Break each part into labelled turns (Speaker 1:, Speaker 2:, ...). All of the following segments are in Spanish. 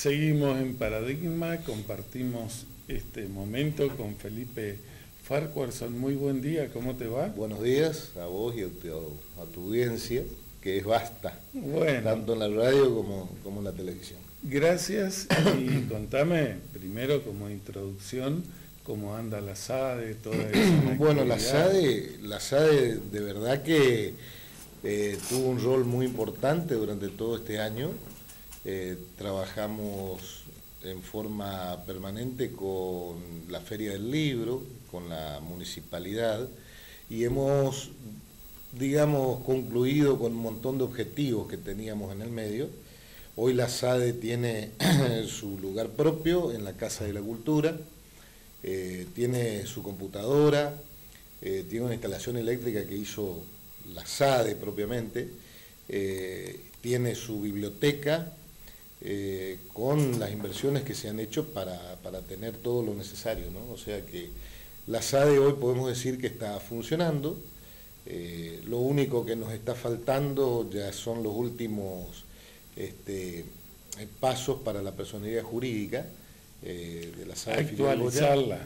Speaker 1: Seguimos en Paradigma, compartimos este momento con Felipe Farquharson. Muy buen día, ¿cómo te va?
Speaker 2: Buenos días a vos y a tu audiencia, que es vasta,
Speaker 1: bueno,
Speaker 2: tanto en la radio como en la televisión.
Speaker 1: Gracias, y contame primero como introducción cómo anda la SADE, toda esa
Speaker 2: Bueno,
Speaker 1: actividad.
Speaker 2: la SADE de verdad que tuvo un rol muy importante durante todo este año. Trabajamos en forma permanente con la Feria del Libro, con la municipalidad, y hemos, digamos, concluido con un montón de objetivos que teníamos en el medio. Hoy la SADE tiene su lugar propio en la Casa de la Cultura, tiene su computadora, tiene una instalación eléctrica que hizo la SADE propiamente, tiene su biblioteca, con las inversiones que se han hecho para tener todo lo necesario, ¿no? O sea que la SADE hoy podemos decir que está funcionando. Lo único que nos está faltando ya son los últimos pasos para la personería jurídica de la SADE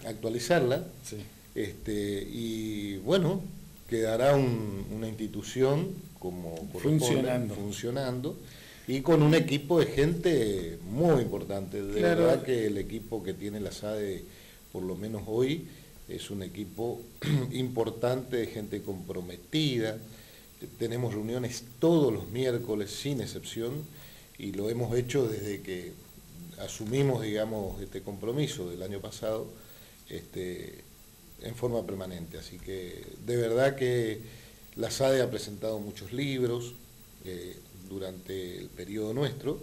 Speaker 2: actualizarla.
Speaker 1: Sí.
Speaker 2: Y bueno, quedará una institución como funcionando y con un equipo de gente muy importante. De verdad que el equipo que tiene la SADE, por lo menos hoy, es un equipo importante, de gente comprometida. Tenemos reuniones todos los miércoles, sin excepción, y lo hemos hecho desde que asumimos, digamos, este compromiso del año pasado, en forma permanente. Así que de verdad que la SADE ha presentado muchos libros durante el periodo nuestro,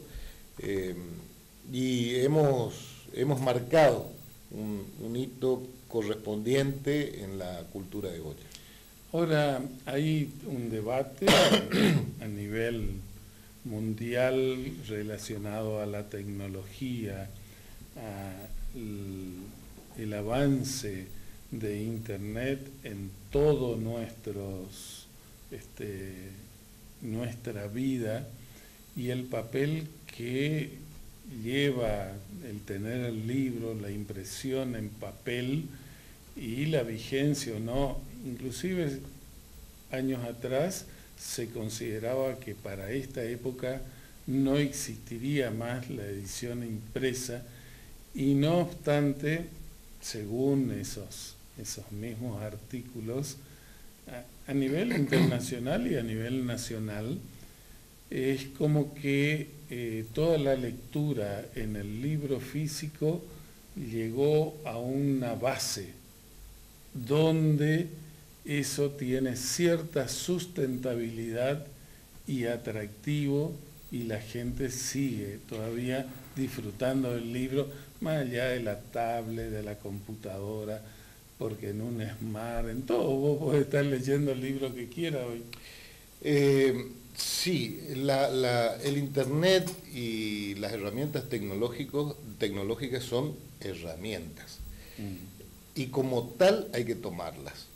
Speaker 2: y hemos marcado un hito correspondiente en la cultura de Goya.
Speaker 1: Ahora, hay un debate a nivel mundial relacionado a la tecnología, el avance de Internet en todo nuestra vida, y el papel que lleva el tener el libro, la impresión en papel y la vigencia o no. Inclusive años atrás se consideraba que para esta época no existiría más la edición impresa, y no obstante, según esos mismos artículos, a nivel internacional y a nivel nacional, es como que toda la lectura en el libro físico llegó a una base donde eso tiene cierta sustentabilidad y atractivo, y la gente sigue todavía disfrutando del libro, más allá de la tablet, de la computadora, porque en un smart, en todo, vos podés estar leyendo el libro que quieras hoy.
Speaker 2: Sí, el Internet y las herramientas tecnológicas son herramientas, y como tal hay que tomarlas.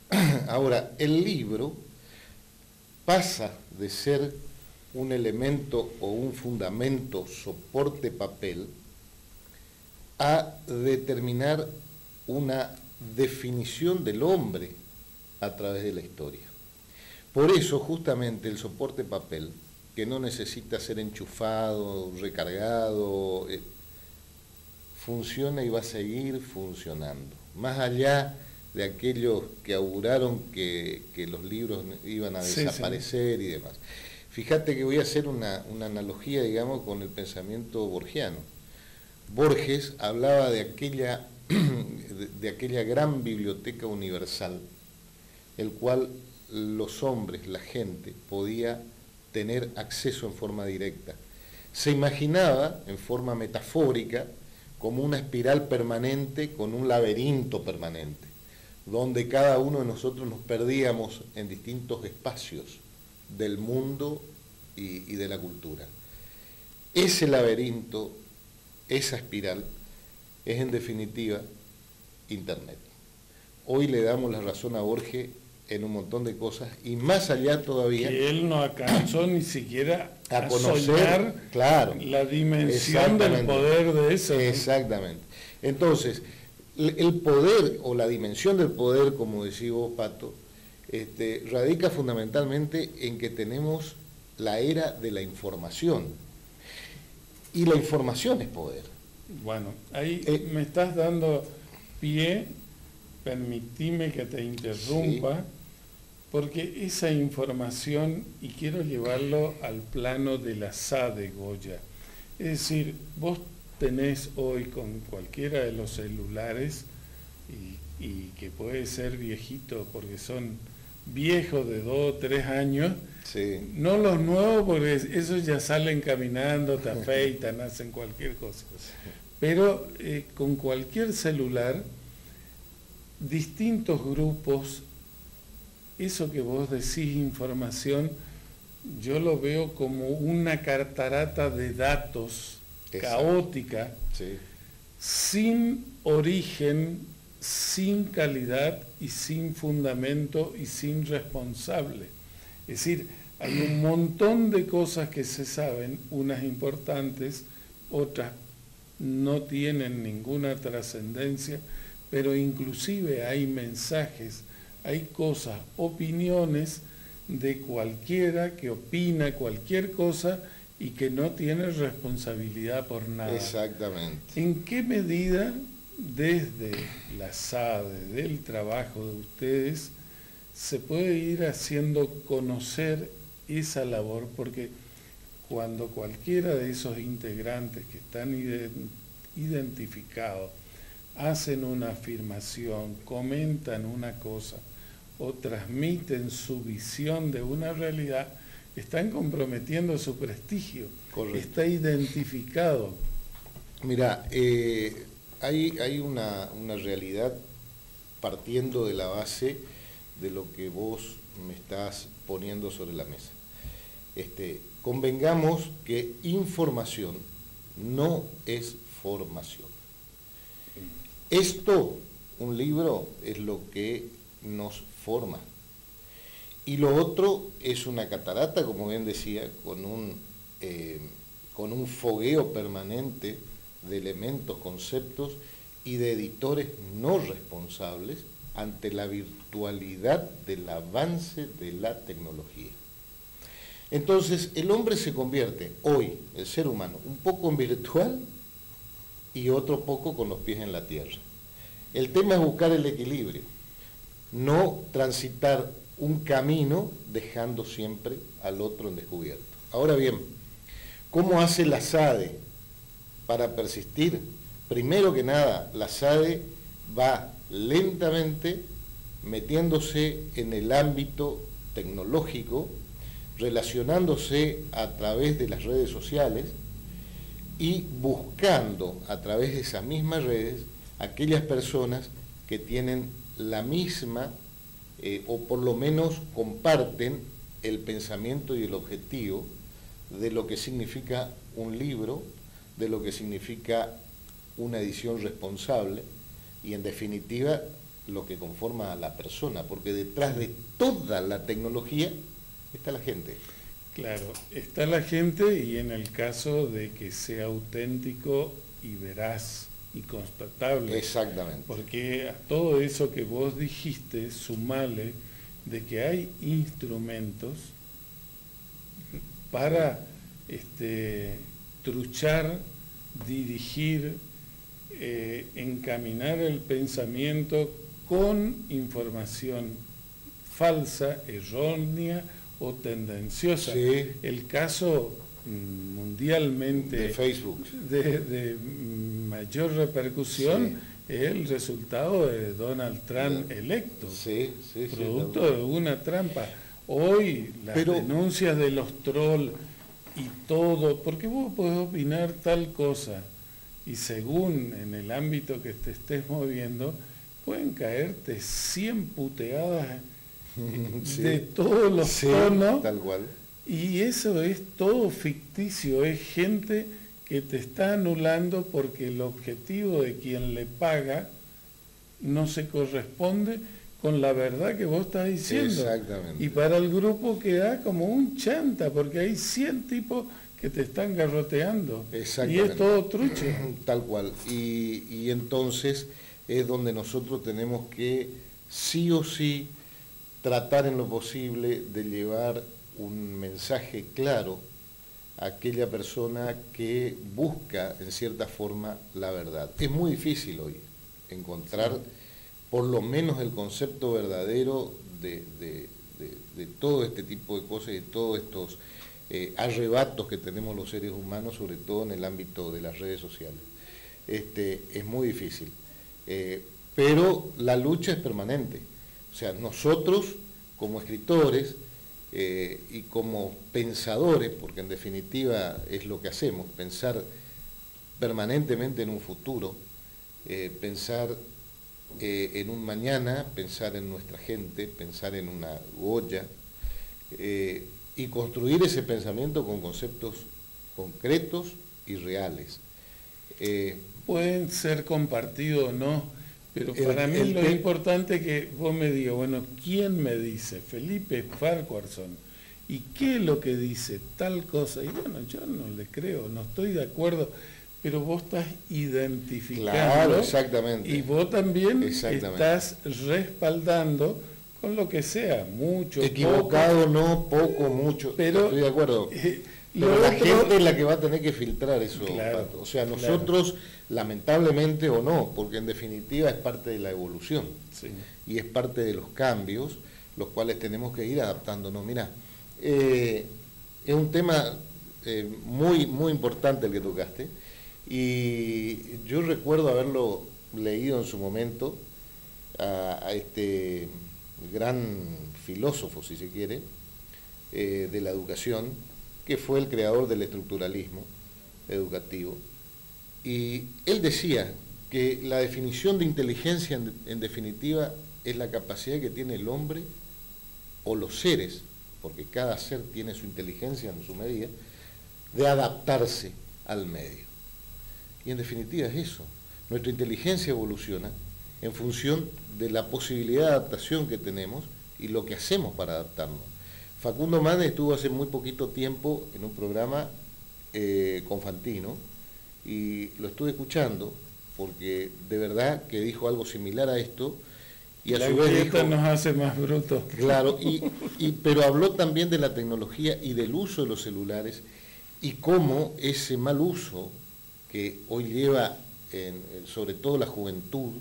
Speaker 2: Ahora, el libro pasa de ser un elemento o un fundamento, soporte papel, a determinar una definición del hombre a través de la historia. Por eso, justamente, el soporte papel, que no necesita ser enchufado, recargado, funciona y va a seguir funcionando. Más allá de aquellos que auguraron que los libros iban a desaparecer y demás. Fíjate que voy a hacer una analogía, digamos, con el pensamiento borgiano. Borges hablaba de aquella gran biblioteca universal, el cual los hombres, la gente, podía tener acceso en forma directa. Se imaginaba, en forma metafórica, como una espiral permanente con un laberinto permanente, donde cada uno de nosotros nos perdíamos en distintos espacios del mundo y de la cultura. Ese laberinto, esa espiral, es en definitiva Internet. Hoy le damos la razón a Borges en un montón de cosas, y más allá todavía...
Speaker 1: Que él no alcanzó ni siquiera
Speaker 2: a conocer,
Speaker 1: soñar,
Speaker 2: claro,
Speaker 1: la dimensión del poder de eso.
Speaker 2: Exactamente. Entonces, el poder o la dimensión del poder, como decís vos, Pato, radica fundamentalmente en que tenemos la era de la información. Y la información es poder.
Speaker 1: Bueno, ahí me estás dando pie, permitime que te interrumpa, sí, porque esa información, y quiero llevarlo al plano de la SADE, Goya, es decir, vos tenés hoy con cualquiera de los celulares, y que puede ser viejito porque son viejos de 2 o 3 años, sí, no los nuevos porque esos ya salen caminando, te afeitan, hacen cualquier cosa, pero con cualquier celular, distintos grupos, eso que vos decís información, yo lo veo como una catarata de datos, exacto, caótica, sí, sin origen, sin calidad y sin fundamento y sin responsable. Es decir, hay un montón de cosas que se saben, unas importantes, otras no tienen ninguna trascendencia, pero inclusive hay mensajes, hay cosas, opiniones de cualquiera que opina cualquier cosa y que no tiene responsabilidad por nada.
Speaker 2: Exactamente.
Speaker 1: ¿En qué medida desde la SADE, del trabajo de ustedes, se puede ir haciendo conocer esa labor? Porque cuando cualquiera de esos integrantes que están identificados hacen una afirmación, comentan una cosa o transmiten su visión de una realidad, están comprometiendo su prestigio. Correcto. Está identificado.
Speaker 2: Mira, hay una realidad partiendo de la base de lo que vos me estás poniendo sobre la mesa. Convengamos que información no es formación. Esto, un libro, es lo que nos forma. Y lo otro es una catarata, como bien decía, con un fogueo permanente de elementos, conceptos y de editores no responsables ante la virtualidad del avance de la tecnología. Entonces, el hombre se convierte hoy, el ser humano, un poco en virtual y otro poco con los pies en la tierra. El tema es buscar el equilibrio, no transitar un camino dejando siempre al otro en descubierto. Ahora bien, ¿cómo hace la SADE para persistir? Primero que nada, la SADE va lentamente metiéndose en el ámbito tecnológico, relacionándose a través de las redes sociales y buscando a través de esas mismas redes aquellas personas que tienen la misma o por lo menos comparten el pensamiento y el objetivo de lo que significa un libro, de lo que significa una edición responsable y en definitiva lo que conforma a la persona, porque detrás de toda la tecnología está la gente.
Speaker 1: Claro, está la gente y en el caso de que sea auténtico y veraz y constatable.
Speaker 2: Exactamente.
Speaker 1: Porque a todo eso que vos dijiste, sumale de que hay instrumentos para truchar, dirigir, encaminar el pensamiento con información falsa, errónea o tendenciosa. Sí. El caso mundialmente
Speaker 2: de Facebook
Speaker 1: de mayor repercusión, sí, es el resultado de Donald Trump electo,
Speaker 2: sí,
Speaker 1: producto de una trampa. Hoy las denuncias de los trolls y todo, porque vos podés opinar tal cosa y según en el ámbito que te estés moviendo, pueden caerte 100 puteadas
Speaker 2: sí,
Speaker 1: de todos los tonos,
Speaker 2: tal cual.
Speaker 1: Y eso es todo ficticio, es gente que te está anulando porque el objetivo de quien le paga no se corresponde con la verdad que vos estás diciendo.
Speaker 2: Exactamente.
Speaker 1: Y para el grupo queda como un chanta, porque hay 100 tipos que te están garroteando.
Speaker 2: Exactamente.
Speaker 1: Y es todo trucho.
Speaker 2: Tal cual. Y entonces es donde nosotros tenemos que sí o sí tratar en lo posible de llevar un mensaje claro a aquella persona que busca en cierta forma la verdad. Es muy difícil hoy encontrar por lo menos el concepto verdadero de todo este tipo de cosas y de todos estos arrebatos que tenemos los seres humanos, sobre todo en el ámbito de las redes sociales. Es muy difícil, pero la lucha es permanente. O sea, nosotros como escritores y como pensadores, porque en definitiva es lo que hacemos, pensar permanentemente en un futuro, pensar en un mañana, pensar en nuestra gente, pensar en una Goya, y construir ese pensamiento con conceptos concretos y reales.
Speaker 1: Pueden ser compartidos o no, pero para mí lo importante es que vos me digas, bueno, ¿quién me dice? Felipe Farquharson. ¿Y qué es lo que dice tal cosa? Y bueno, yo no le creo, no estoy de acuerdo, pero vos estás identificando.
Speaker 2: Claro, exactamente.
Speaker 1: Y vos también estás respaldando con lo que sea, mucho,
Speaker 2: equivocado, poco, no, poco, mucho, pero estoy de acuerdo. Pero la gente es la que va a tener que filtrar eso. Claro, o sea, nosotros, lamentablemente o no, porque en definitiva es parte de la evolución, sí, y es parte de los cambios, los cuales tenemos que ir adaptándonos. Mirá, es un tema muy, muy importante el que tocaste, y yo recuerdo haberlo leído en su momento a este gran filósofo, si se quiere, de la educación, que fue el creador del estructuralismo educativo. Y él decía que la definición de inteligencia, en definitiva, es la capacidad que tiene el hombre o los seres, porque cada ser tiene su inteligencia en su medida, de adaptarse al medio. Y en definitiva es eso. Nuestra inteligencia evoluciona en función de la posibilidad de adaptación que tenemos y lo que hacemos para adaptarnos. Facundo Manes estuvo hace muy poquito tiempo en un programa con Fantino y lo estuve escuchando porque de verdad que dijo algo similar a esto y a
Speaker 1: la
Speaker 2: su vez dijo,
Speaker 1: nos hace más brutos.
Speaker 2: Claro, pero habló también de la tecnología y del uso de los celulares y cómo ese mal uso que hoy lleva sobre todo la juventud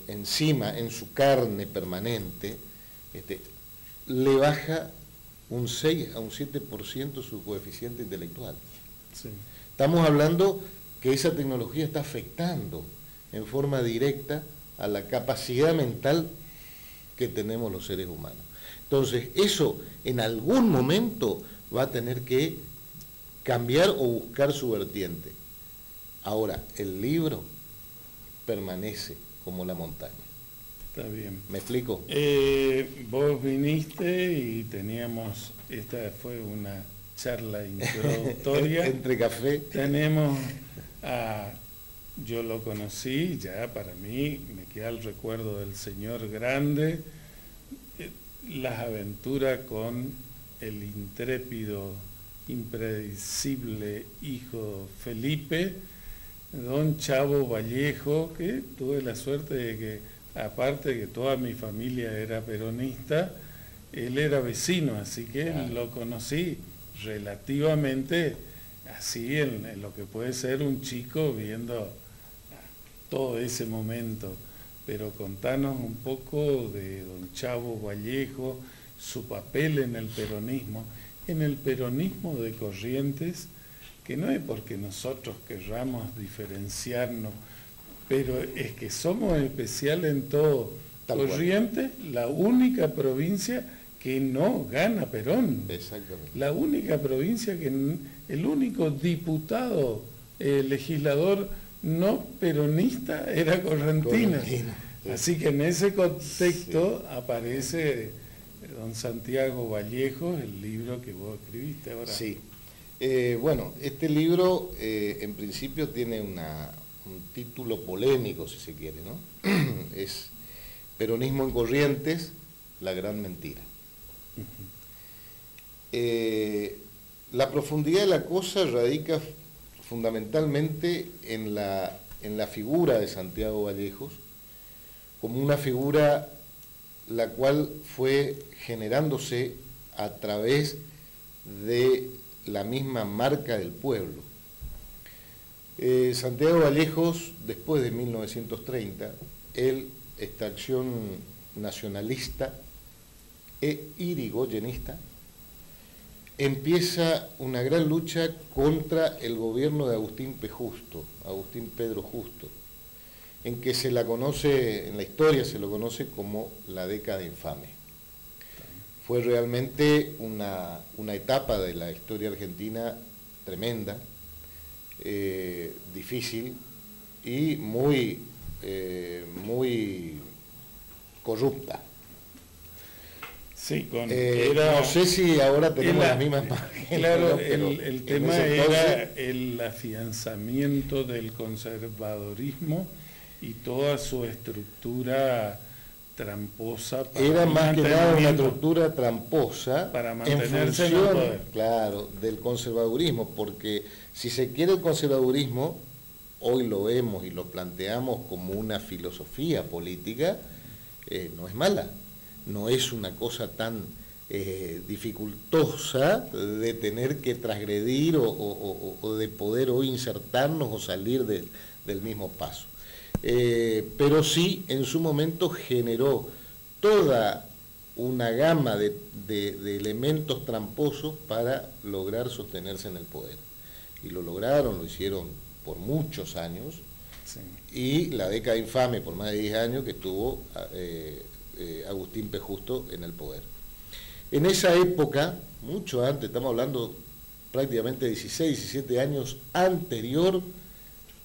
Speaker 2: encima, en su carne permanente, le baja un 6 a un 7% su coeficiente intelectual. Sí. Estamos hablando que esa tecnología está afectando en forma directa a la capacidad mental que tenemos los seres humanos. Entonces, eso en algún momento va a tener que cambiar o buscar su vertiente. Ahora, el libro permanece como la montaña.
Speaker 1: Está bien.
Speaker 2: ¿Me explico?
Speaker 1: Vos viniste y teníamos, esta fue una charla introductoria.
Speaker 2: Entre café.
Speaker 1: Tenemos yo lo conocí, ya para mí me queda el recuerdo del señor grande, las aventuras con el intrépido, impredecible hijo Felipe, don Chavo Vallejo, que tuve la suerte de que, aparte de que toda mi familia era peronista, él era vecino, así que lo conocí relativamente así en lo que puede ser un chico viendo todo ese momento. Pero contanos un poco de don Chavo Vallejo, su papel en el peronismo de Corrientes, que no es porque nosotros querramos diferenciarnos, pero es que somos especiales en todo. Corrientes, la única provincia que no gana Perón.
Speaker 2: Exactamente.
Speaker 1: La única provincia que, el único diputado, legislador no peronista era Correntina. Sí. Así que en ese contexto aparece don Santiago Vallejo, el libro que vos escribiste ahora.
Speaker 2: Sí. Bueno, este libro en principio tiene un título polémico, si se quiere, ¿no? Peronismo en Corrientes, la gran mentira. La profundidad de la cosa radica fundamentalmente en la figura de Santiago Vallejos, como una figura la cual fue generándose a través de la misma marca del pueblo. Santiago Vallejos, después de 1930, esta acción nacionalista e irigoyenista, empieza una gran lucha contra el gobierno de Agustín Pedro Justo, en que se la conoce, en la historia se lo conoce como la década infame. Fue realmente una etapa de la historia argentina tremenda, difícil y muy corrupta.
Speaker 1: Sí,
Speaker 2: no sé si ahora tenemos las mismas páginas.
Speaker 1: Claro,
Speaker 2: ¿no?
Speaker 1: el tema era el afianzamiento del conservadorismo y toda su estructura tramposa.
Speaker 2: Era más que nada una estructura tramposa
Speaker 1: para mantenerse
Speaker 2: en función,
Speaker 1: en el poder.
Speaker 2: Claro, del conservadurismo, porque si se quiere el conservadurismo, hoy lo vemos y lo planteamos como una filosofía política, no es mala. No es una cosa tan dificultosa de tener que transgredir o de poder hoy insertarnos o salir del mismo paso. Pero sí, en su momento generó toda una gama de elementos tramposos para lograr sostenerse en el poder. Y lo lograron, lo hicieron por muchos años, sí. Y la década infame, por más de 10 años, que estuvo Agustín P. Justo en el poder. En esa época, mucho antes, estamos hablando prácticamente 16, 17 años anterior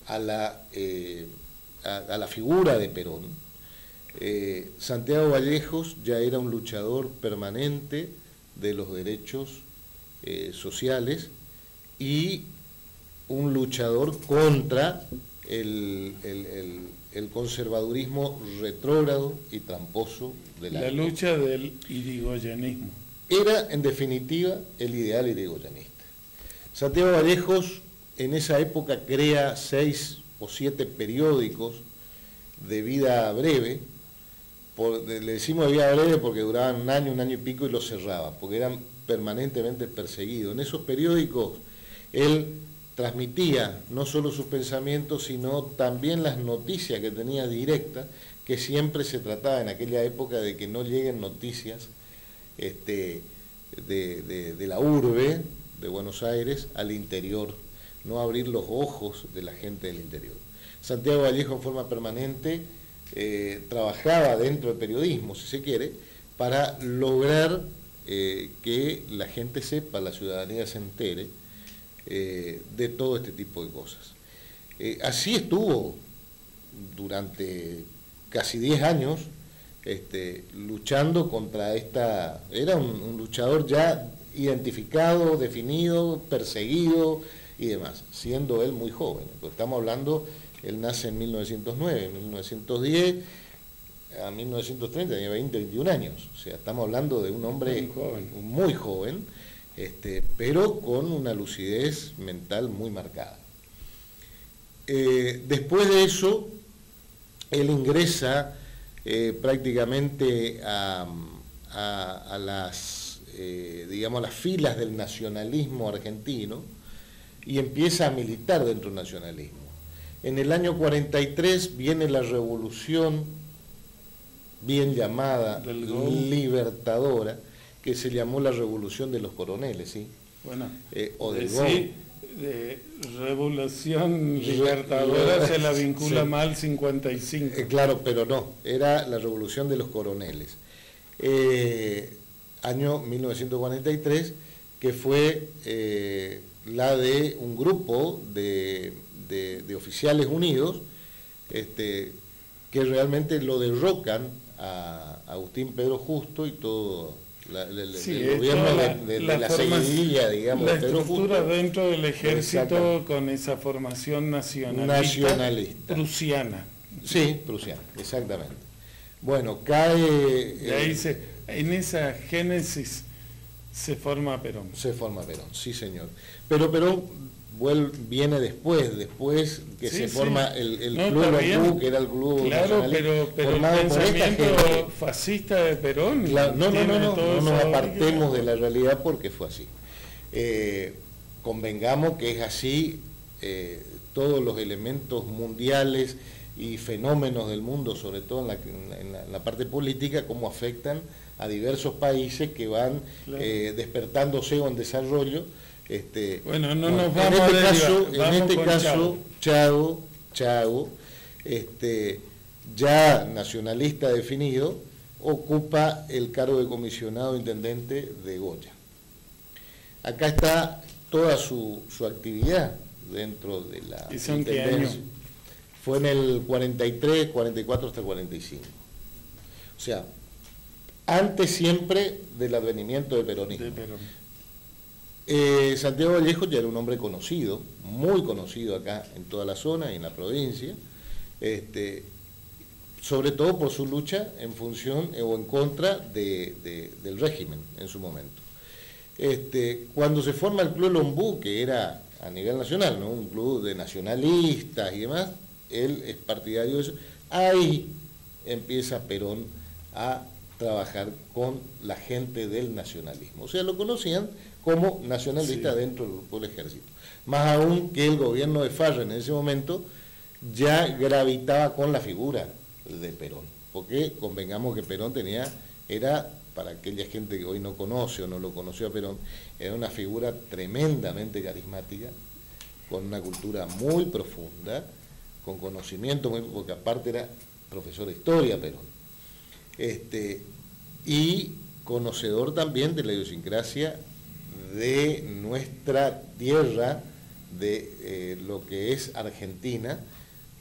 Speaker 2: a la figura de Perón, Santiago Vallejos ya era un luchador permanente de los derechos sociales y un luchador contra el conservadurismo retrógrado y tramposo de la época.
Speaker 1: Lucha del irigoyenismo.
Speaker 2: Era, en definitiva, el ideal irigoyenista. Santiago Vallejos en esa época crea 6 o 7 periódicos de vida breve. Le decimos de vida breve porque duraban un año y pico y los cerraban, porque eran permanentemente perseguidos. En esos periódicos él transmitía no solo sus pensamientos, sino también las noticias que tenía directas, que siempre se trataba en aquella época de que no lleguen noticias de la urbe de Buenos Aires al interior, no abrir los ojos de la gente del interior. Santiago Vallejo en forma permanente trabajaba dentro del periodismo, si se quiere, para lograr que la gente sepa, la ciudadanía se entere de todo este tipo de cosas. Así estuvo durante casi 10 años luchando contra esta... Era un luchador ya identificado, definido, perseguido y demás, siendo él muy joven. Pues estamos hablando, él nace en 1909, en 1910, a 1930 tenía 20, 21 años. O sea, estamos hablando de un hombre muy joven, pero con una lucidez mental muy marcada. Después de eso, él ingresa prácticamente a las, digamos, las filas del nacionalismo argentino y empieza a militar dentro del nacionalismo. En el año 43 viene la revolución bien llamada libertadora, que se llamó la Revolución de los Coroneles, ¿sí?
Speaker 1: Bueno,
Speaker 2: o del
Speaker 1: sí, de Revolución Libertadora se la vincula
Speaker 2: sí.
Speaker 1: mal 55.
Speaker 2: Claro, pero no, era la Revolución de los Coroneles. Año 1943, que fue la de un grupo de oficiales unidos, que realmente lo derrocan a Agustín Pedro Justo y todo el gobierno de la seguidilla, digamos,
Speaker 1: la
Speaker 2: de Pedro
Speaker 1: estructura
Speaker 2: Justo,
Speaker 1: dentro del ejército con esa formación nacionalista prusiana.
Speaker 2: Sí, prusiana, exactamente. Bueno, cae...
Speaker 1: Y ahí en esa génesis se forma Perón.
Speaker 2: Se forma Perón, sí señor. Pero Perón viene después que se forma el Club Lombú, que era el club
Speaker 1: nacionalista, pero el pensamiento fascista de Perón...
Speaker 2: Claro, no nos apartemos de la realidad porque fue así. Convengamos que es así, todos los elementos mundiales y fenómenos del mundo, sobre todo en la parte política, cómo afectan a diversos países que van despertándose o en desarrollo.
Speaker 1: Bueno, no nos vamos
Speaker 2: en este caso, Chago, ya nacionalista definido, ocupa el cargo de comisionado intendente de Goya. Acá está toda su actividad dentro de la
Speaker 1: ¿Y son qué años?
Speaker 2: Fue en el 43, 44 hasta el 45. O sea, antes siempre del advenimiento del peronismo. Santiago Vallejo ya era un hombre conocido, muy conocido acá en toda la zona y en la provincia, sobre todo por su lucha en función o en contra del régimen en su momento. Cuando se forma el Club Lombú, que era a nivel nacional, ¿no? Un club de nacionalistas y demás, él es partidario de eso, ahí empieza Perón a trabajar con la gente del nacionalismo. O sea, lo conocían como nacionalista dentro del grupo del ejército. Más aún que el gobierno de Farrell en ese momento ya gravitaba con la figura de Perón. Porque convengamos que Perón era, para aquella gente que hoy no conoce o no lo conoció a Perón, era una figura tremendamente carismática, con una cultura muy profunda, con conocimiento, porque aparte era profesor de historia Perón. Y conocedor también de la idiosincrasia de nuestra tierra, de lo que es Argentina,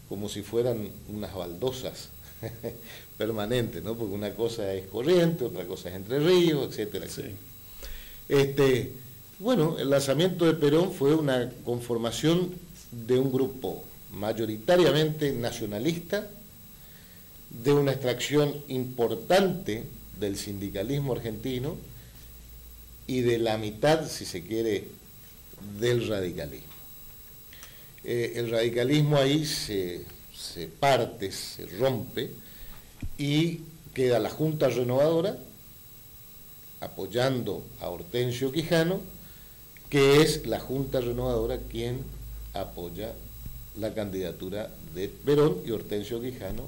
Speaker 2: como si fueran unas baldosas permanentes, ¿no? Porque una cosa es Corrientes, otra cosa es Entre Ríos, etcétera, etcétera. Bueno, el lanzamiento de Perón fue una conformación de un grupo mayoritariamente nacionalista, de una extracción importante del sindicalismo argentino y de la mitad, si se quiere, del radicalismo. El radicalismo ahí se parte, se rompe y queda la Junta Renovadora apoyando a Hortensio Quijano, que es la Junta Renovadora quien apoya la candidatura de Perón y Hortensio Quijano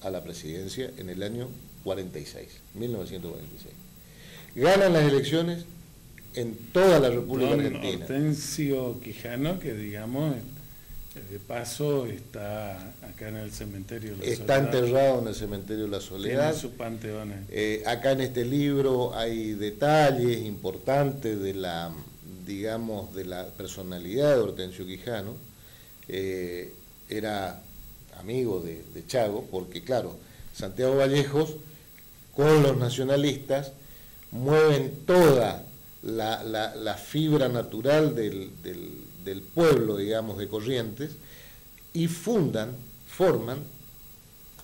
Speaker 2: a la presidencia en el año 1946. Ganan las elecciones en toda la República Argentina.
Speaker 1: Hortensio Quijano, que digamos, de paso está acá en el cementerio La Soledad.
Speaker 2: Está enterrado en el cementerio La Soledad.
Speaker 1: Tiene su panteón.
Speaker 2: Acá en este libro hay detalles importantes de la, digamos, de la personalidad de Hortensio Quijano. Era amigo de Chago, porque claro, Santiago Vallejos con los nacionalistas mueven toda la fibra natural del pueblo, digamos, de Corrientes, y forman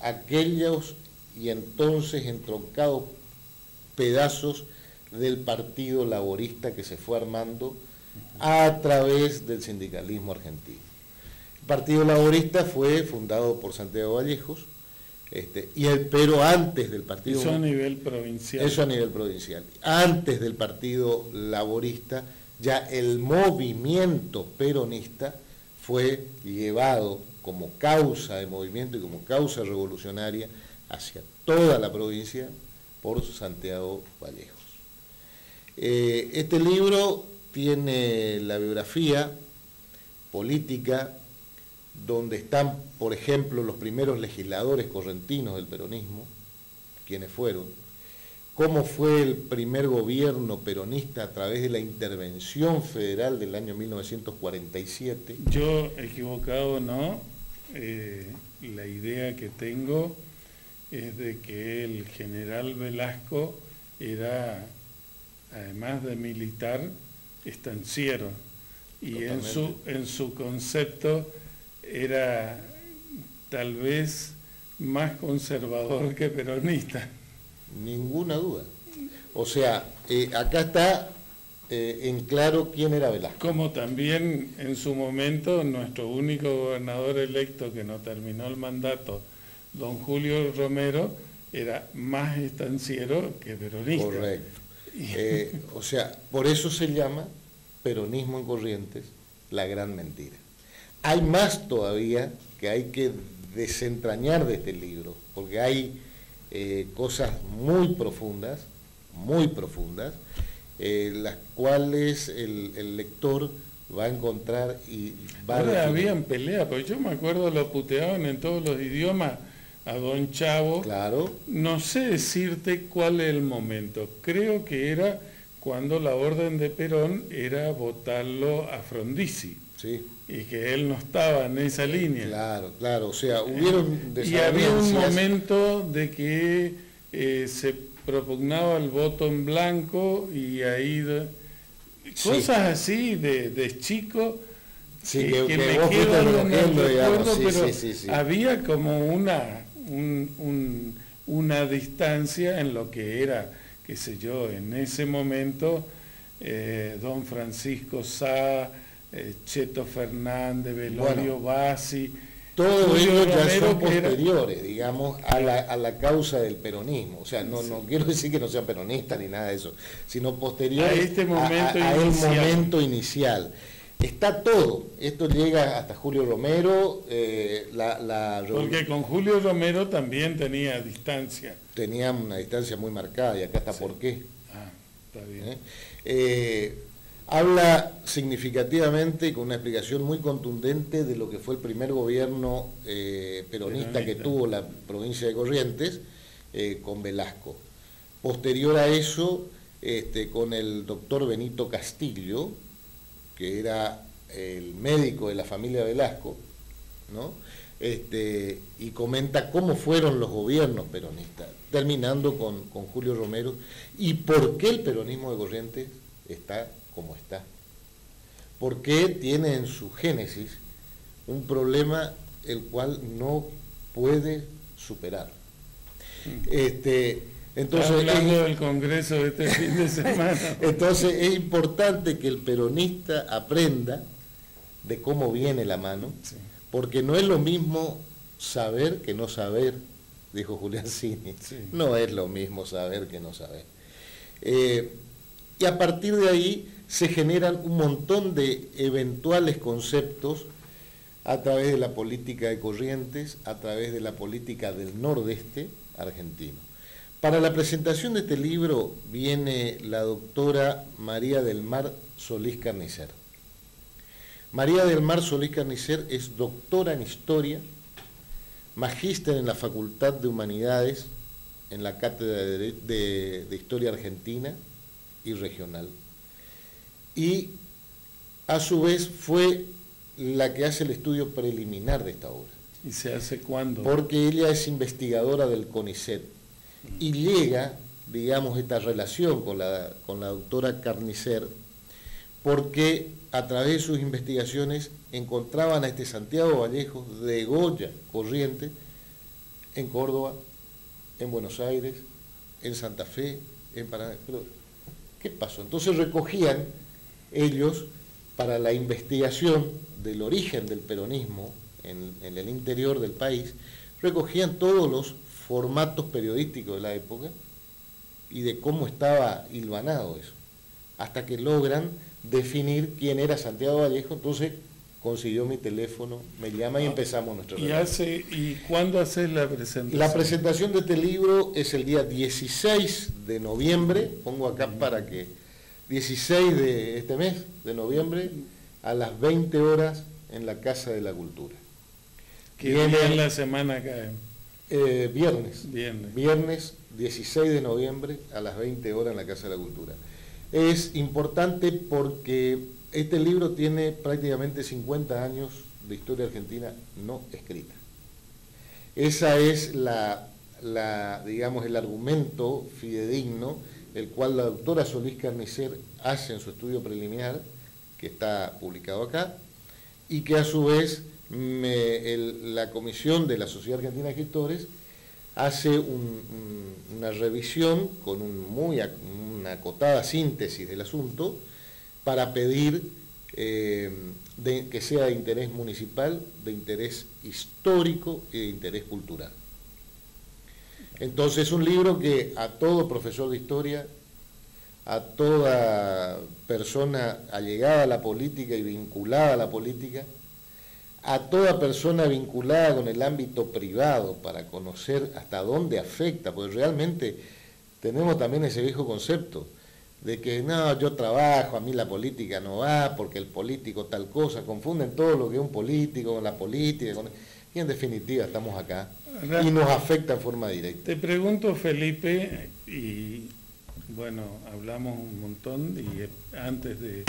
Speaker 2: aquellos y entonces entroncados pedazos del Partido Laborista que se fue armando a través del sindicalismo argentino. El Partido Laborista fue fundado por Santiago Vallejos, pero antes del Partido...
Speaker 1: Eso a nivel provincial.
Speaker 2: Eso a nivel provincial. Antes del Partido Laborista, ya el movimiento peronista fue llevado como causa de movimiento y como causa revolucionaria hacia toda la provincia por Santiago Vallejos. Este libro tiene la biografía política, donde están, por ejemplo, los primeros legisladores correntinos del peronismo, quienes fueron, cómo fue el primer gobierno peronista a través de la intervención federal del año 1947.
Speaker 1: Yo, equivocado no, la idea que tengo es de que el general Velasco era, además de militar, estanciero, y en su concepto era tal vez más conservador que peronista.
Speaker 2: Ninguna duda. O sea, acá está en claro quién era Velasco.
Speaker 1: Como también en su momento nuestro único gobernador electo que no terminó el mandato, don Julio Romero, era más estanciero que peronista.
Speaker 2: Correcto. O sea, por eso se llama peronismo en Corrientes, la gran mentira. Hay más todavía que hay que desentrañar de este libro, porque hay cosas muy profundas, las cuales el lector va a encontrar y va
Speaker 1: Ahora
Speaker 2: a definir.
Speaker 1: habían peleas, porque yo me acuerdo lo puteaban en todos los idiomas a don Chavo.
Speaker 2: Claro.
Speaker 1: No sé decirte cuál es el momento. Creo que era cuando la orden de Perón era votarlo a Frondizi.
Speaker 2: Sí.
Speaker 1: Y que él no estaba en esa línea.
Speaker 2: Claro, claro. O sea, hubieron
Speaker 1: y había un
Speaker 2: desavenencias.
Speaker 1: momento de que se propugnaba el voto en blanco y ahí cosas así de chico.
Speaker 2: Sí,
Speaker 1: que me
Speaker 2: vos
Speaker 1: quedo
Speaker 2: fuiste
Speaker 1: en el recuerdo,
Speaker 2: sí,
Speaker 1: pero
Speaker 2: sí.
Speaker 1: había como una distancia en lo que era, qué sé yo, en ese momento, don Francisco Sá, Cheto Fernández, Velorio Bassi,
Speaker 2: todo ello ya
Speaker 1: Romero,
Speaker 2: son posteriores, digamos, a la causa del peronismo. O sea, no quiero decir que no sea peronista ni nada de eso, sino posteriores
Speaker 1: a este momento
Speaker 2: a el momento inicial. Está todo. Esto llega hasta Julio Romero.
Speaker 1: Porque con Julio Romero también tenía distancia.
Speaker 2: Tenía una distancia muy marcada, y acá está por qué.
Speaker 1: Ah, está bien.
Speaker 2: Habla significativamente y con una explicación muy contundente de lo que fue el primer gobierno peronista que tuvo la provincia de Corrientes, con Velasco. Posterior a eso, con el doctor Benito Castillo, que era el médico de la familia Velasco, ¿no? Y comenta cómo fueron los gobiernos peronistas, terminando con Julio Romero, y por qué el peronismo de Corrientes está como está. Porque tiene en su génesis un problema el cual no puede superar. Entonces,
Speaker 1: hablando del Congreso de este fin de semana.
Speaker 2: Entonces es importante que el peronista aprenda de cómo viene la mano, sí, porque no es lo mismo saber que no saber, dijo Julián Cini. Sí. No es lo mismo saber que no saber. Y a partir de ahí se generan un montón de eventuales conceptos a través de la política de Corrientes, a través de la política del nordeste argentino. Para la presentación de este libro viene la doctora María del Mar Solís Carnicer. María del Mar Solís Carnicer es doctora en Historia, magíster en la Facultad de Humanidades, en la Cátedra de Historia Argentina y Regional. Y a su vez fue la que hace el estudio preliminar de esta obra.
Speaker 1: ¿Y se hace cuándo?
Speaker 2: Porque ella es investigadora del CONICET. Y llega, digamos, esta relación con la doctora Carnicer, porque a través de sus investigaciones encontraban a este Santiago Vallejo de Goya Corrientes en Córdoba, en Buenos Aires, en Santa Fe, en Paraná. Pero, ¿qué pasó? Entonces recogían ellos, para la investigación del origen del peronismo en el interior del país, recogían todos los formatos periodísticos de la época y de cómo estaba hilvanado eso, hasta que logran definir quién era Santiago Vallejo. Entonces consiguió mi teléfono, me llama y empezamos nuestro relato.
Speaker 1: ¿Y cuándo haces la presentación?
Speaker 2: La presentación de este libro es el día 16 de noviembre, pongo acá para que, 16 de este mes de noviembre, a las 20 horas en la Casa de la Cultura.
Speaker 1: ¿Qué día en la semana cae?
Speaker 2: Viernes 16 de noviembre a las 20 horas en la Casa de la Cultura. Es importante porque este libro tiene prácticamente 50 años de historia argentina no escrita. Esa es digamos, el argumento fidedigno, el cual la doctora Solís Carnicer hace en su estudio preliminar, que está publicado acá, y que a su vez la comisión de la Sociedad Argentina de Escritores hace una revisión con una acotada síntesis del asunto para pedir que sea de interés municipal, de interés histórico y de interés cultural. Entonces es un libro que a todo profesor de historia, a toda persona allegada a la política y vinculada a la política, a toda persona vinculada con el ámbito privado para conocer hasta dónde afecta, porque realmente tenemos también ese viejo concepto de que no, yo trabajo, a mí la política no va, porque el político tal cosa, confunden todo lo que es un político con la política, y en definitiva estamos acá y nos afecta en forma directa.
Speaker 1: Te pregunto, Felipe, y bueno, hablamos un montón y antes de...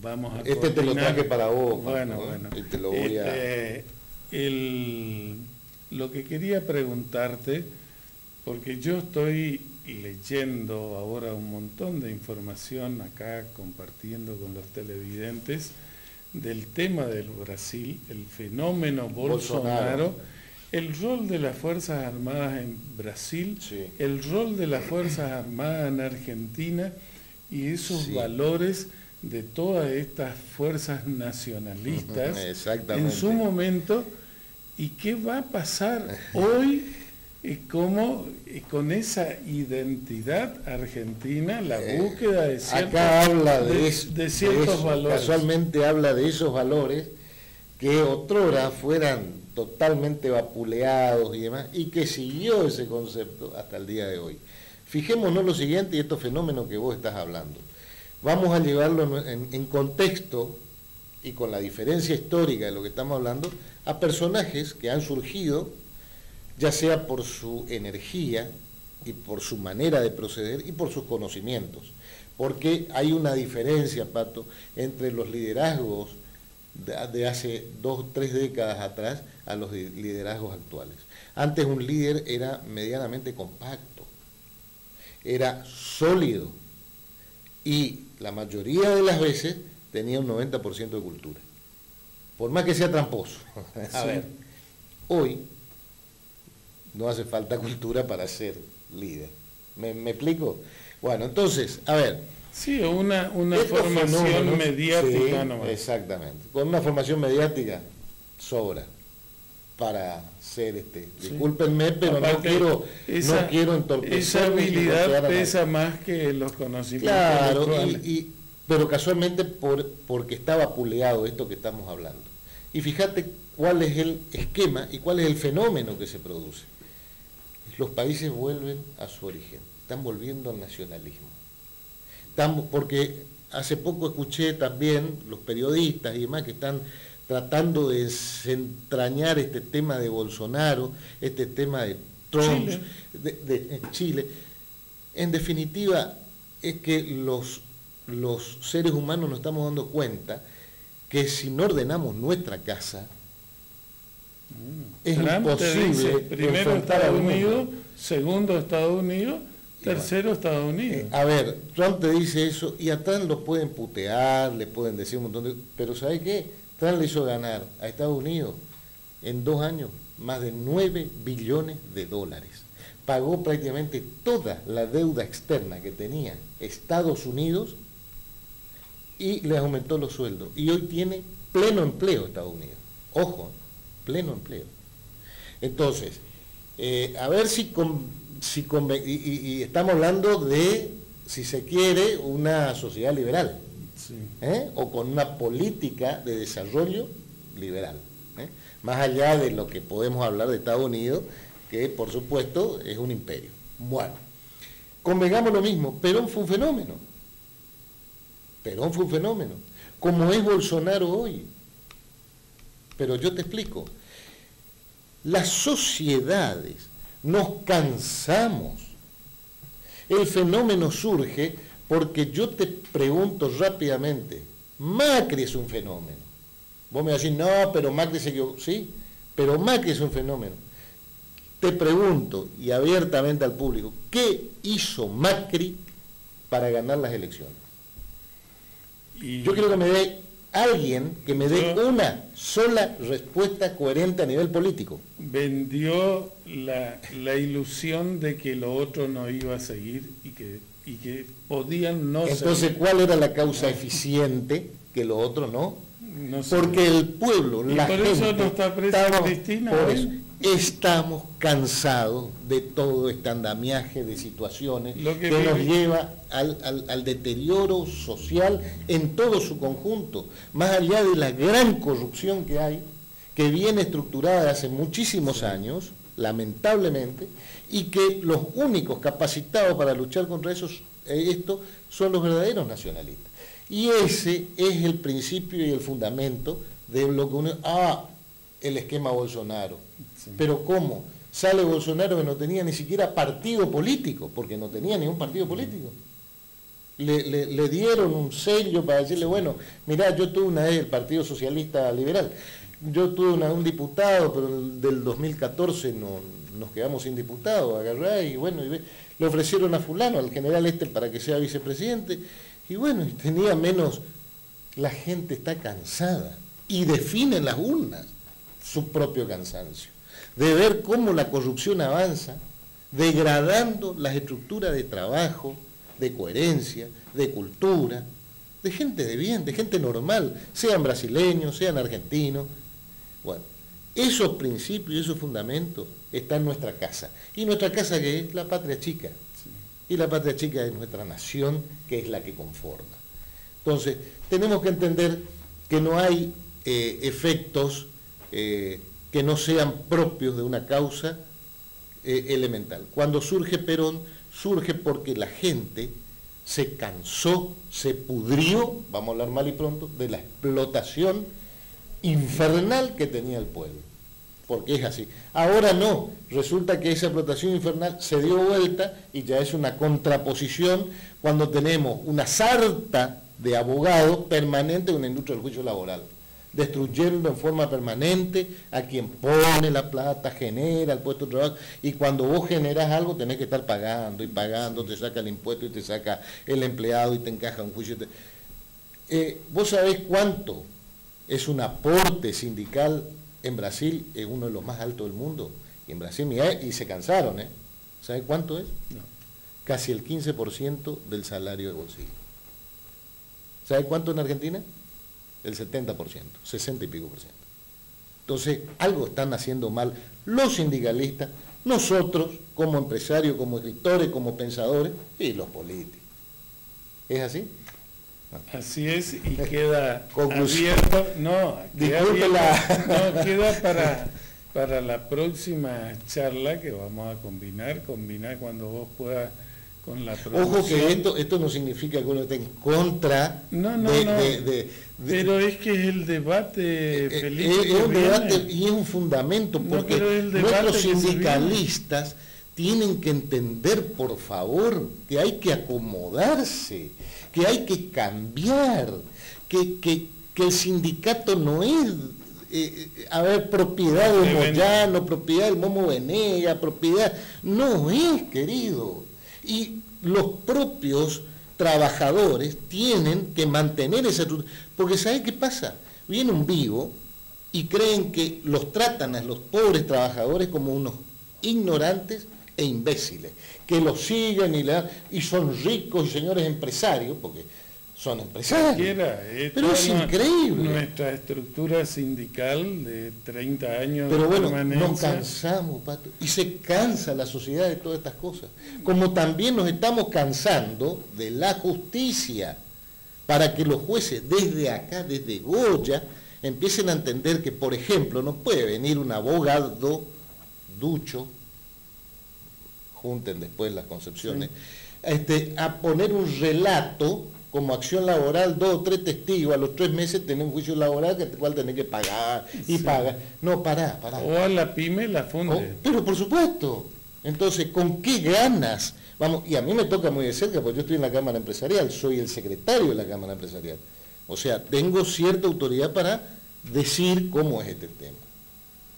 Speaker 1: Vamos a
Speaker 2: coordinar. Te lo traje para vos.
Speaker 1: Bueno,
Speaker 2: ¿no?
Speaker 1: bueno.
Speaker 2: Y te lo voy
Speaker 1: lo que quería preguntarte, porque yo estoy leyendo ahora un montón de información acá, compartiendo con los televidentes, del tema del Brasil, el fenómeno Bolsonaro, el rol de las Fuerzas Armadas en Brasil, sí, el rol de las Fuerzas Armadas en Argentina y esos sí, valores de todas estas fuerzas nacionalistas en su momento, y qué va a pasar hoy con esa identidad argentina, la búsqueda de ciertos valores.
Speaker 2: Casualmente habla de esos valores que otrora fueran totalmente vapuleados y demás, y que siguió ese concepto hasta el día de hoy. Fijémonos lo siguiente, y estos fenómenos que vos estás hablando. Vamos a llevarlo en contexto y con la diferencia histórica de lo que estamos hablando a personajes que han surgido, ya sea por su energía y por su manera de proceder y por sus conocimientos. Porque hay una diferencia, Pato, entre los liderazgos de hace 2 o 3 décadas atrás a los liderazgos actuales. Antes un líder era medianamente compacto, era sólido, y la mayoría de las veces tenía un 90% de cultura, por más que sea tramposo. A ver, hoy no hace falta cultura para ser líder. ¿Me explico? Bueno, entonces, a ver.
Speaker 1: Sí, una formación mediática.
Speaker 2: Sí, nomás. Exactamente. Con una formación mediática sobra para ser discúlpenme, pero aparte, no quiero entorpecer.
Speaker 1: Esa habilidad pesa más que los conocimientos.
Speaker 2: Claro, pero casualmente porque está vapuleado esto que estamos hablando. Y fíjate cuál es el esquema y cuál es el fenómeno que se produce. Los países vuelven a su origen, están volviendo al nacionalismo. Porque hace poco escuché también los periodistas y demás que están tratando de desentrañar este tema de Bolsonaro, este tema de Trump, de Chile. En definitiva, es que los seres humanos nos estamos dando cuenta que si no ordenamos nuestra casa, es imposible.
Speaker 1: Primero Estados Unidos, segundo Estados Unidos, tercero Estados Unidos.
Speaker 2: A ver, Trump te dice eso y a Trump lo pueden putear, le pueden decir un montón de... Pero ¿sabe qué? Trump le hizo ganar a Estados Unidos en 2 años más de 9 billones de dólares. Pagó prácticamente toda la deuda externa que tenía Estados Unidos y les aumentó los sueldos. Y hoy tiene pleno empleo Estados Unidos. Ojo, pleno empleo. Entonces, a ver y estamos hablando de, si se quiere, una sociedad liberal, sí, o con una política de desarrollo liberal, más allá de lo que podemos hablar de Estados Unidos, que por supuesto es un imperio. Bueno, convengamos lo mismo, Perón fue un fenómeno. Perón fue un fenómeno, como es Bolsonaro hoy. Pero yo te explico, las sociedades nos cansamos. El fenómeno surge porque yo te pregunto rápidamente, Macri es un fenómeno. Vos me vas a decir, no, pero Macri se equivocó. Sí, pero Macri es un fenómeno. Te pregunto, y abiertamente al público, ¿qué hizo Macri para ganar las elecciones? Yo quiero que me dé alguien que me dé una sola respuesta coherente a nivel político.
Speaker 1: Vendió la ilusión de que lo otro no iba a seguir y que podían no seguir.
Speaker 2: Entonces, ¿cuál era la causa eficiente que lo otro no?
Speaker 1: No sé.
Speaker 2: Porque el pueblo,
Speaker 1: y
Speaker 2: la
Speaker 1: por
Speaker 2: gente,
Speaker 1: eso no está presa Cristina.
Speaker 2: por eso, estamos cansados de todo este andamiaje de situaciones que nos lleva al deterioro social en todo su conjunto, más allá de la gran corrupción que hay, que viene estructurada hace muchísimos años, lamentablemente, y que los únicos capacitados para luchar contra esto son los verdaderos nacionalistas. Y ese es el principio y el fundamento de lo que uno... el esquema Bolsonaro. Sí. Pero ¿cómo? Sale Bolsonaro que no tenía ni siquiera partido político, porque no tenía ningún partido político. Le dieron un sello para decirle, bueno, mirá, yo tuve una vez el Partido Socialista Liberal, yo tuve un diputado, pero del 2014 nos quedamos sin diputado, agarrá y bueno, le ofrecieron a fulano, al general para que sea vicepresidente, y bueno, tenía menos. La gente está cansada y define en las urnas su propio cansancio, de ver cómo la corrupción avanza, degradando las estructuras de trabajo, de coherencia, de cultura, de gente de bien, de gente normal, sean brasileños, sean argentinos. Bueno, esos principios y esos fundamentos están en nuestra casa. ¿Y nuestra casa qué es? La patria chica. Y la patria chica es nuestra nación, que es la que conforma. Entonces, tenemos que entender que no hay efectos que no sean propios de una causa elemental. Cuando surge Perón, surge porque la gente se cansó, se pudrió, vamos a hablar mal y pronto, de la explotación infernal que tenía el pueblo. Porque es así. Ahora no, resulta que esa explotación infernal se dio vuelta y ya es una contraposición cuando tenemos una sarta de abogados permanentes en una industria del juicio laboral, destruyendo en forma permanente a quien pone la plata, genera el puesto de trabajo, y cuando vos generás algo tenés que estar pagando y pagando, te saca el impuesto y te saca el empleado y te encaja un juicio. ¿Vos sabés cuánto es un aporte sindical en Brasil? Es uno de los más altos del mundo. Y en Brasil, y se cansaron, ¿sabés cuánto es? No. Casi el 15% del salario de bolsillo. ¿Sabés cuánto en Argentina? El 70%, 60 y pico por ciento. Entonces, algo están haciendo mal los sindicalistas, nosotros como empresarios, como escritores, como pensadores y los políticos. ¿Es así?
Speaker 1: Así es, y queda abierto, queda para la próxima charla que vamos a combinar cuando vos puedas con la producción.
Speaker 2: Ojo que esto no significa que uno esté en contra
Speaker 1: pero es que es el debate, Felipe,
Speaker 2: es un debate y es un fundamento, porque nuestros sindicalistas tienen que entender, por favor, que hay que acomodarse, que hay que cambiar, que el sindicato no es propiedad de Moyano, propiedad del Momo Venega, propiedad, no es, querido. Y los propios trabajadores tienen que mantener esa... Porque ¿sabe qué pasa? Viene un vivo y creen que los tratan a los pobres trabajadores como unos ignorantes e imbéciles, que los siguen y son ricos y señores empresarios, porque son empresarios. Pero es increíble.
Speaker 1: Nuestra estructura sindical de 30 años
Speaker 2: pero
Speaker 1: de
Speaker 2: bueno,
Speaker 1: permanencia.
Speaker 2: nos cansamos, Pato, y se cansa la sociedad de todas estas cosas. Como también nos estamos cansando de la justicia, para que los jueces desde acá, desde Goya, empiecen a entender que, por ejemplo, no puede venir un abogado ducho, junten después las concepciones, a poner un relato como acción laboral, 2 o 3 testigos, a los 3 meses tenés un juicio laboral que cual tenés que pagar y pagar. No, pará.
Speaker 1: O a la pyme la funde.
Speaker 2: Pero por supuesto. Entonces, ¿con qué ganas? Vamos, y a mí me toca muy de cerca, porque yo estoy en la Cámara Empresarial, soy el secretario de la Cámara Empresarial. O sea, tengo cierta autoridad para decir cómo es este tema.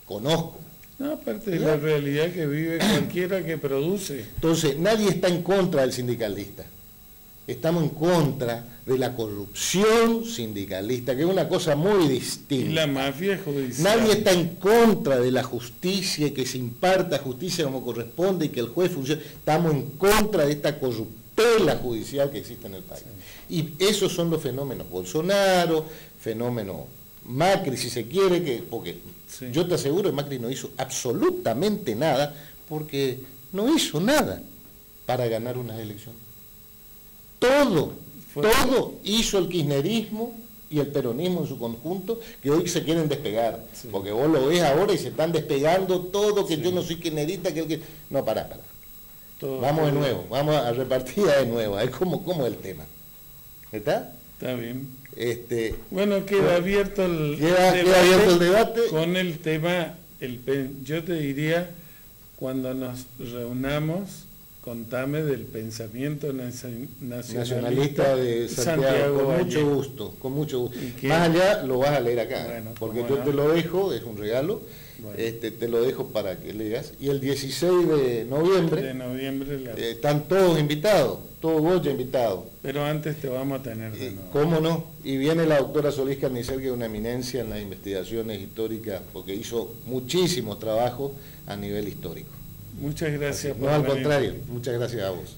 Speaker 2: Conozco.
Speaker 1: No, aparte de la realidad que vive cualquiera que produce.
Speaker 2: Entonces, nadie está en contra del sindicalista. Estamos en contra de la corrupción sindicalista, que es una cosa muy distinta.
Speaker 1: Y la mafia judicial.
Speaker 2: Nadie está en contra de la justicia y que se imparta justicia como corresponde y que el juez funcione. Estamos en contra de esta corruptela judicial que existe en el país. Sí. Y esos son los fenómenos Bolsonaro, fenómeno Macri, si se quiere, porque sí. Yo te aseguro que Macri no hizo absolutamente nada, porque no hizo nada para ganar unas elecciones. Todo hizo el kirchnerismo y el peronismo en su conjunto, que hoy se quieren despegar, sí. Porque vos lo ves ahora y se están despegando todo, que sí. Yo no soy kirchnerista, que... No, pará. Vamos de nuevo, vamos a repartir de nuevo, es como el tema. ¿Está?
Speaker 1: Está bien. Bueno, queda abierto el
Speaker 2: debate
Speaker 1: con el tema, yo te diría, cuando nos reunamos, contame del pensamiento nacionalista
Speaker 2: de Santiago con mucho gusto. Más allá lo vas a leer acá, bueno, porque yo te lo dejo, es un regalo, bueno. Te lo dejo para que leas. Y el 16 de noviembre están todos invitados, todos vos ya invitados.
Speaker 1: Pero antes te vamos a tener de nuevo.
Speaker 2: ¿Cómo no? Y viene la doctora Solís Carnicer, que es una eminencia en las investigaciones históricas, porque hizo muchísimos trabajos a nivel histórico.
Speaker 1: Muchas gracias.
Speaker 2: No, al contrario, muchas gracias a vos.